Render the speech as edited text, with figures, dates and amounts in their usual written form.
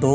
2